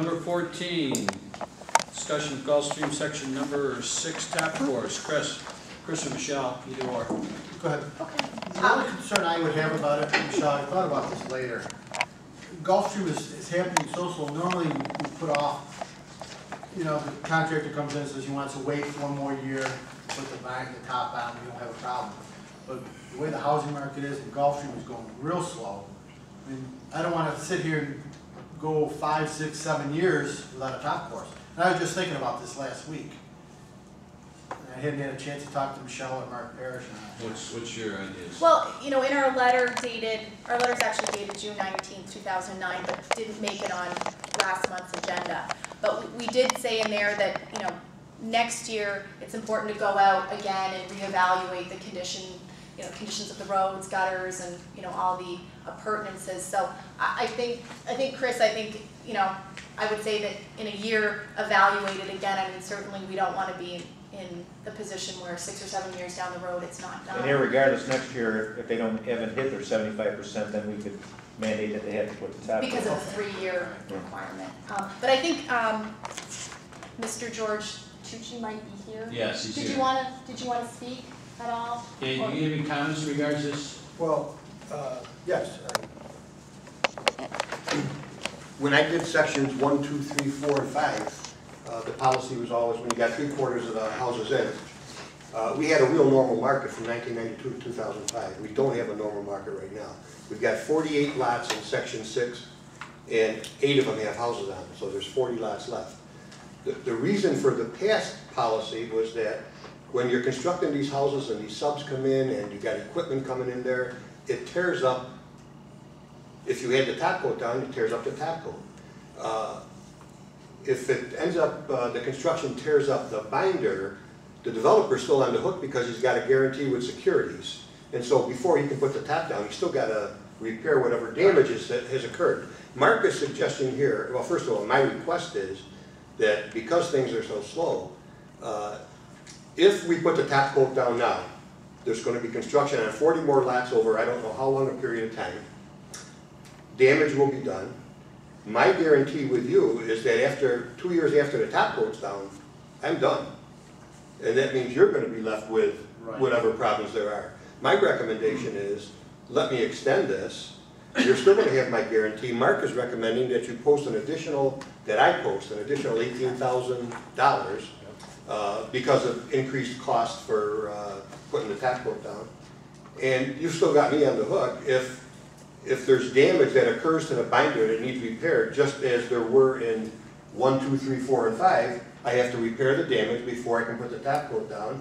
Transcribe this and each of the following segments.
Number 14, discussion of Gulfstream section number 6 tap course. Chris or Michelle, either or. Go ahead. Okay. The only concern I would have about it, Michelle, I thought about this later. Gulfstream is happening so slow. Normally we put off, you know, the contractor comes in and says he wants to wait one more year, put the top on, we don't have a problem. But the way the housing market is, and Gulfstream is going real slow. I mean, I don't want to sit here and go 5, 6, 7 years without a top course. And I was just thinking about this last week. I hadn't had a chance to talk to Michelle and Mark Parrish. What's your ideas? Well, you know, in our letter dated, our letter's actually dated June 19th, 2009, but didn't make it on last month's agenda. But we did say in there that, you know, next year it's important to go out again and reevaluate the conditions of the roads, gutters, and, you know, all the appurtenances. So I think, Chris, you know, I would say that in a year, evaluate it again. I mean, certainly we don't want to be in the position where 6 or 7 years down the road it's not done. And irregardless, next year, if they haven't hit their 75%, then we could mandate that they have to put the top. Because of the 3-year requirement. But I think Mr. George Tucci might be here. Yes, he's here. Did you want to speak at all? Yeah, do you have any comments in regards to this? Well, yes. When I did sections 1, 2, 3, 4, and 5, the policy was always when you got 3/4 of the houses in. We had a real normal market from 1992 to 2005. We don't have a normal market right now. We've got 48 lots in section 6, and 8 of them have houses on them, so there's 40 lots left. The reason for the past policy was that when you're constructing these houses and these subs come in and you've got equipment coming in there, it tears up. If you had the top coat down, it tears up the top coat. If it ends up, the construction tears up the binder, the developer's still on the hook because he's got a guarantee with securities. And so before he can put the top down, he's still got to repair whatever damages that has occurred. Mark is suggesting here, well, first of all, my request is that because things are so slow, if we put the top coat down now, there's going to be construction on 40 more lots over I don't know how long a period of time. Damage will be done. My guarantee with you is that after 2 years after the top coat's down, I'm done. And that means you're going to be left with whatever problems there are. My recommendation is, let me extend this. You're still going to have my guarantee. Mark is recommending that you post an additional, that I post an additional $18,000 because of increased cost for putting the top coat down. And you've still got me on the hook if there's damage that occurs to the binder that needs repaired, just as there were in 1, 2, 3, 4, and 5, I have to repair the damage before I can put the top coat down.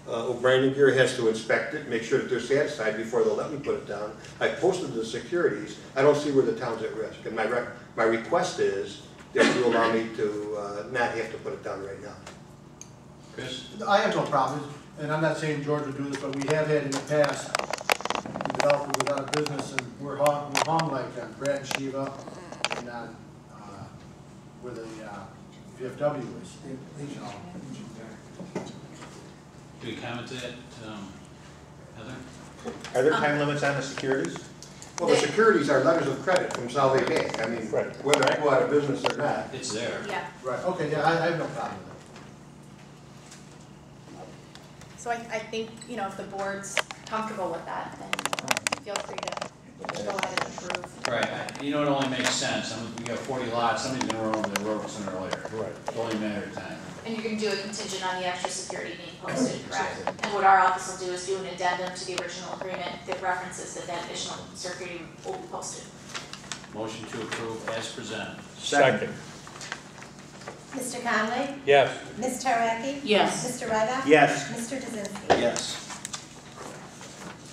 O'Brien and Gear has to inspect it, make sure that they're satisfied before they'll let me put it down. I posted the securities. I don't see where the town's at risk. And my request is that you allow me to not have to put it down right now. Chris? I have no problem, and I'm not saying George would do this, but we have had in the past, the developer was out of business, and we're hung like on Brad and Shiva, and on where the VFW is. You know. Do you comment to that, Heather? Are there time limits on the securities? Well, the securities are letters of credit from Salve Bank. I mean, whether I go out of business or not. It's there. Yeah. Right, okay, yeah, I have no problem with it. So I think, you know, if the board's comfortable with that, then feel free to go ahead and approve. Right. You know, it only makes sense. I mean, we got 40 lots. Somebody's going to run over the road sooner or later. Right. It's only a matter of time. And you're going to do a contingent on the extra security being posted, correct? And what our office will do is do an addendum to the original agreement that references that additional security will be posted. Motion to approve as presented. Second. Mr. Conway? Yes. Ms. Taraki? Yes. Mr. Ryback? Yes. Mr. Kaczynski? Yes.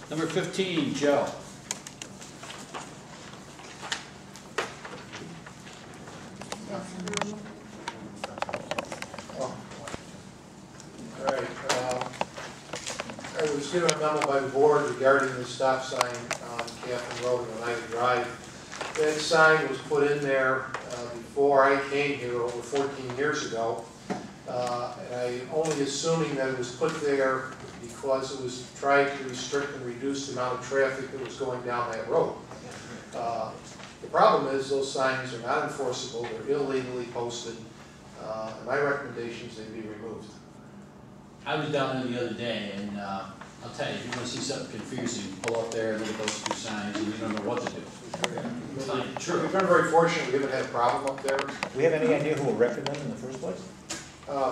Number 15, Joe. All right. I was given a memo by the board regarding the stop sign on Kathan Road and Oneida Drive. That sign was put in there before I came here over 14 years ago. And I'm only assuming that it was put there because it was trying to restrict and reduce the amount of traffic that was going down that road. The problem is those signs are not enforceable, they're illegally posted, and my recommendation is they be removed. I was down there the other day, and I'll tell you, if you want to see something confusing, pull up there and look at those two signs, and you don't know what to do. It's not true. We've been very fortunate, we haven't had a problem up there. Do we have any idea who erected them in the first place?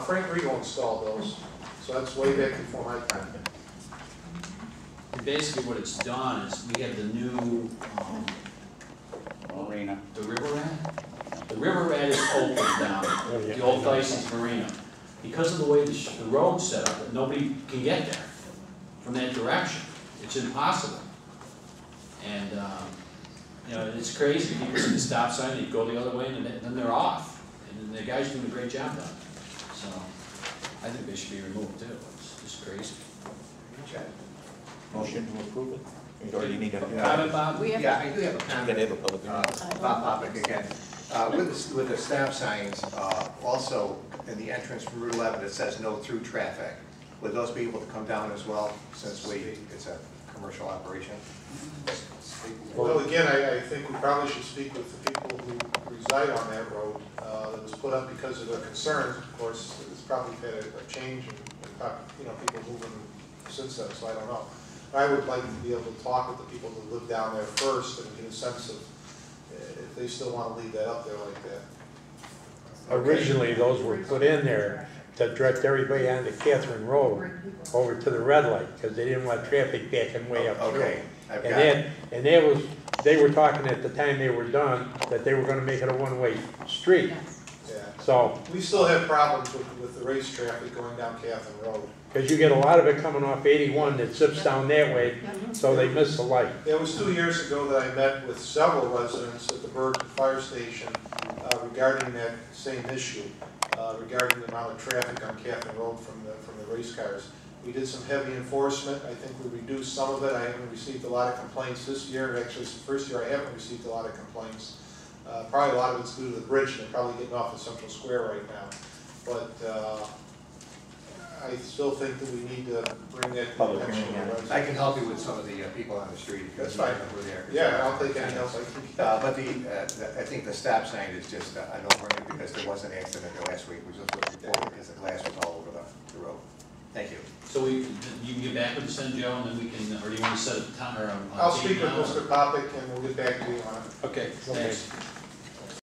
Frank Riegel installed those, so that's way back before my time. And basically what it's done is we have the new, Marina. the River Rat. The River Rat is open down, the old Tyson's Marina. Because of the way the road's set up, nobody can get there from that direction. It's impossible. And, you know, it's crazy. People see the stop sign, they go the other way, and then they're off. And the guy's doing a great job down there. So, I think they should be removed too. It's just crazy. Motion to approve it? Or do you need a? Comment, Bob? Yeah, I do have a You comment. can have a public hearing. Bob Popick again. With the stop signs, also in the entrance from Route 11, it says no through traffic. Would those be able to come down as well, since it's a commercial operation? Well, again, I think we probably should speak with the people who reside on that road. That was put up because of their concerns. Of course, it's probably had a change in, you know, people moving since then, so I don't know. I would like to be able to talk with the people who live down there first and get a sense of if they still want to leave that up there like that. Originally, those were put in there to direct everybody onto Catherine Road over to the red light, because they didn't want traffic backing way up through. Okay, I've got it. And that was, they were talking at the time they were done, that they were gonna make it a one-way street. Yeah. So, We still have problems with the race traffic going down Kathan Road. because you get a lot of it coming off 81 that zips down that way, so they miss the light. It was 2 years ago that I met with several residents at the Bergen Fire Station regarding that same issue, regarding the amount of traffic on Kathan Road from the race cars. We did some heavy enforcement. I think we reduced some of it. I haven't received a lot of complaints this year. Actually, it's the first year I haven't received a lot of complaints. Probably a lot of it's due to the bridge, and they're probably getting off at Central Square right now. But I still think that we need to bring that to the Public attention hearing, of the yeah. residents. I can help you with some of the people on the street. That's fine. Who are there. Yeah, I'll take any help I can get. But I think the stop sign is just a no-brainer, because there was an accident there last week. We just looked reported because the glass was all over the road. Thank you. So you can get back with us then, Joe, and then we can, or do you want to set a time or a I'll date speak with now? Mr. Popick and we'll get back to you on it. Okay, thanks.